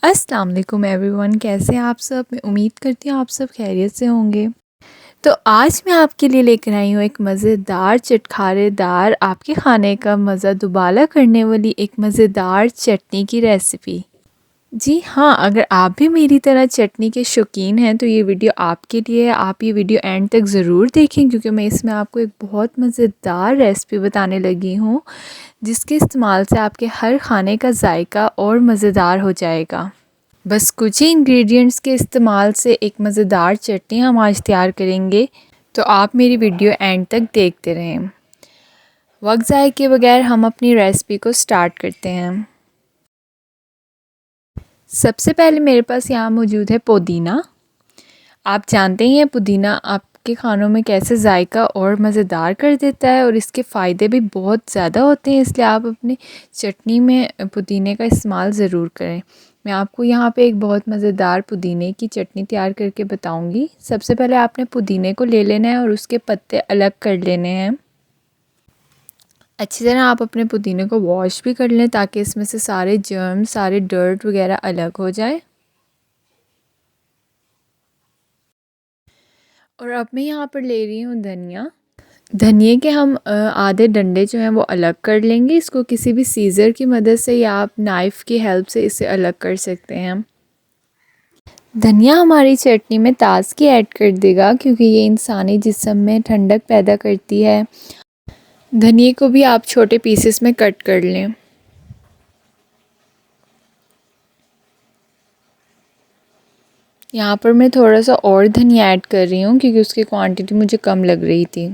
अस्सलाम वालेकुम एवरीवन, कैसे हैं आप सब। मैं उम्मीद करती हूँ आप सब खैरियत से होंगे। तो आज मैं आपके लिए लेकर आई हूँ एक मज़ेदार चटखारेदार आपके खाने का मज़ा दुबाला करने वाली एक मज़ेदार चटनी की रेसिपी। जी हाँ, अगर आप भी मेरी तरह चटनी के शौकीन हैं तो ये वीडियो आपके लिए है। आप ये वीडियो एंड तक ज़रूर देखें क्योंकि मैं इसमें आपको एक बहुत मज़ेदार रेसिपी बताने लगी हूँ जिसके इस्तेमाल से आपके हर खाने का जायका और मज़ेदार हो जाएगा। बस कुछ ही इंग्रेडिएंट्स के इस्तेमाल से एक मज़ेदार चटनी हम आज तैयार करेंगे, तो आप मेरी वीडियो एंड तक देखते रहें। वक्त ज़ाय के बगैर हम अपनी रेसिपी को स्टार्ट करते हैं। सबसे पहले मेरे पास यहाँ मौजूद है पुदीना। आप जानते ही हैं पुदीना आपके खानों में कैसे जायका और मज़ेदार कर देता है और इसके फ़ायदे भी बहुत ज़्यादा होते हैं, इसलिए आप अपनी चटनी में पुदीने का इस्तेमाल ज़रूर करें। मैं आपको यहाँ पे एक बहुत मज़ेदार पुदीने की चटनी तैयार करके बताऊँगी। सबसे पहले आपने पुदीने को ले लेना है और उसके पत्ते अलग कर लेने हैं। अच्छी तरह आप अपने पुदीने को वॉश भी कर लें ताकि इसमें से सारे जर्म सारे डर्ट वगैरह अलग हो जाए। और अब मैं यहाँ पर ले रही हूँ धनिया। धनिए के हम आधे डंडे जो हैं वो अलग कर लेंगे। इसको किसी भी सीज़र की मदद से या आप नाइफ़ की हेल्प से इसे अलग कर सकते हैं। धनिया हमारी चटनी में ताज़गी ऐड कर देगा क्योंकि ये इंसानी जिस्म में ठंडक पैदा करती है। धनिए को भी आप छोटे पीसेस में कट कर लें। यहाँ पर मैं थोड़ा सा और धनिया ऐड कर रही हूँ क्योंकि उसकी क्वांटिटी मुझे कम लग रही थी।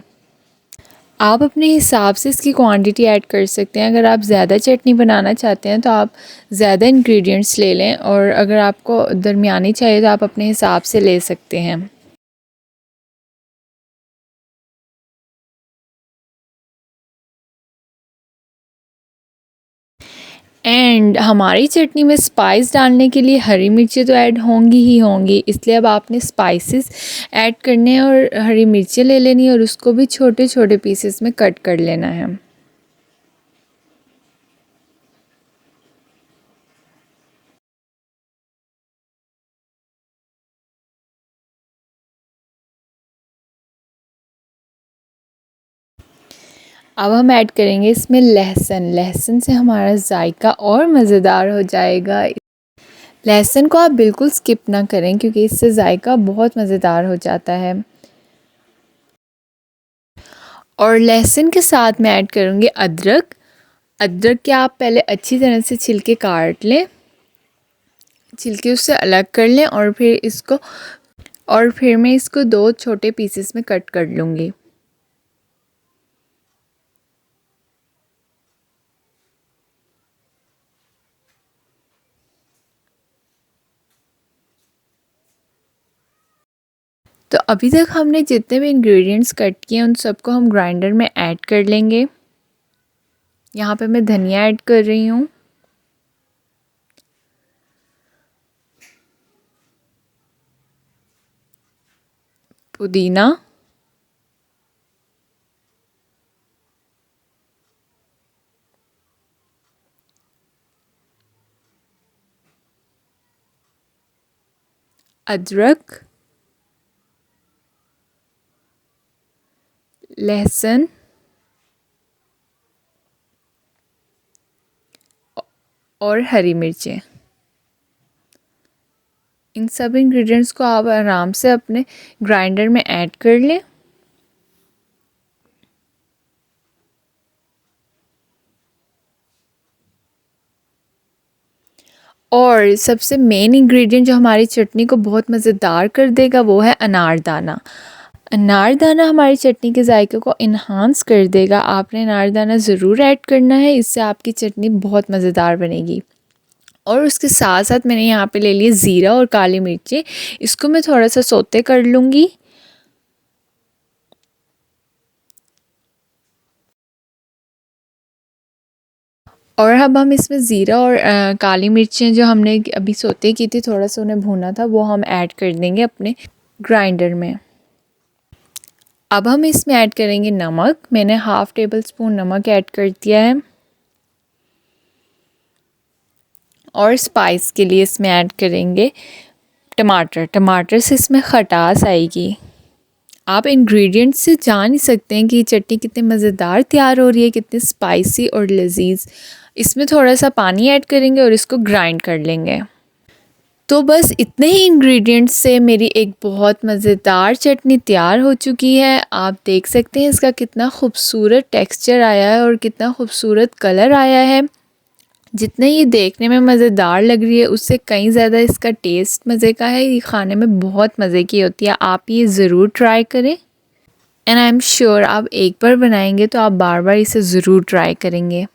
आप अपने हिसाब से इसकी क्वांटिटी ऐड कर सकते हैं। अगर आप ज़्यादा चटनी बनाना चाहते हैं तो आप ज़्यादा इंग्रेडिएंट्स ले लें और अगर आपको दरमियानी चाहिए तो आप अपने हिसाब से ले सकते हैं। एंड हमारी चटनी में स्पाइस डालने के लिए हरी मिर्चें तो ऐड होंगी ही होंगी, इसलिए अब आपने स्पाइसेस ऐड करने हैं और हरी मिर्चें ले लेनी है और उसको भी छोटे छोटे पीसेस में कट कर लेना है। अब हम ऐड करेंगे इसमें लहसुन। लहसुन से हमारा जायका और मज़ेदार हो जाएगा। लहसुन को आप बिल्कुल स्किप ना करें क्योंकि इससे जायका बहुत मज़ेदार हो जाता है। और लहसुन के साथ मैं ऐड करूँगी अदरक। अदरक के आप पहले अच्छी तरह से छिलके काट लें, छिलके उससे अलग कर लें और फिर मैं इसको दो छोटे पीसेस में कट कर लूँगी। तो अभी तक हमने जितने भी इंग्रेडिएंट्स कट किए हैं उन सबको हम ग्राइंडर में ऐड कर लेंगे। यहाँ पे मैं धनिया ऐड कर रही हूँ, पुदीना, अदरक, लहसुन और हरी मिर्चें। इन सब इंग्रेडिएंट्स को आप आराम से अपने ग्राइंडर में ऐड कर लें। और सबसे मेन इंग्रेडिएंट जो हमारी चटनी को बहुत मज़ेदार कर देगा वो है अनारदाना। अनारदाना हमारी चटनी के जायके को इन्हांस कर देगा। आपने अनारदाना ज़रूर ऐड करना है, इससे आपकी चटनी बहुत मज़ेदार बनेगी। और उसके साथ साथ मैंने यहाँ पे ले लिया ज़ीरा और काली मिर्चें। इसको मैं थोड़ा सा सौते कर लूँगी। और अब हम इसमें ज़ीरा और काली मिर्चें जो हमने अभी सौते की थी, थोड़ा सा उन्हें भूना था, वो हम ऐड कर देंगे अपने ग्राइंडर में। अब हम इसमें ऐड करेंगे नमक। मैंने हाफ़ टेबल स्पून नमक ऐड कर दिया है। और स्पाइस के लिए इसमें ऐड करेंगे टमाटर से इसमें खटास आएगी। आप इंग्रेडिएंट्स से जान ही सकते हैं कि ये चटनी कितनी मज़ेदार तैयार हो रही है, कितनी स्पाइसी और लजीज। इसमें थोड़ा सा पानी ऐड करेंगे और इसको ग्राइंड कर लेंगे। तो बस इतने ही इंग्रेडिएंट्स से मेरी एक बहुत मज़ेदार चटनी तैयार हो चुकी है। आप देख सकते हैं इसका कितना खूबसूरत टेक्सचर आया है और कितना खूबसूरत कलर आया है। जितने ये देखने में मज़ेदार लग रही है उससे कहीं ज़्यादा इसका टेस्ट मज़े का है। ये खाने में बहुत मज़े की होती है। आप ये ज़रूर ट्राई करें एंड आई एम श्योर आप एक बार बनाएंगे तो आप बार बार इसे ज़रूर ट्राई करेंगे।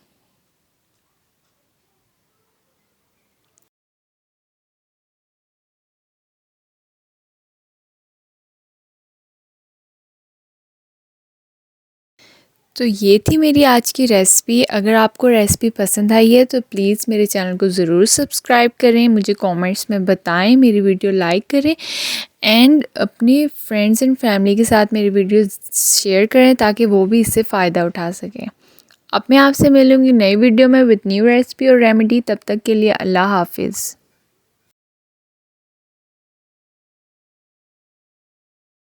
तो ये थी मेरी आज की रेसिपी। अगर आपको रेसिपी पसंद आई है तो प्लीज़ मेरे चैनल को ज़रूर सब्सक्राइब करें, मुझे कमेंट्स में बताएं, मेरी वीडियो लाइक करें एंड अपने फ्रेंड्स एंड फैमिली के साथ मेरी वीडियो शेयर करें ताकि वो भी इससे फ़ायदा उठा सकें। अब मैं आपसे मिलूँगी नई वीडियो में विद न्यू रेसिपी और रेमेडी। तब तक के लिए अल्लाह हाफिज़।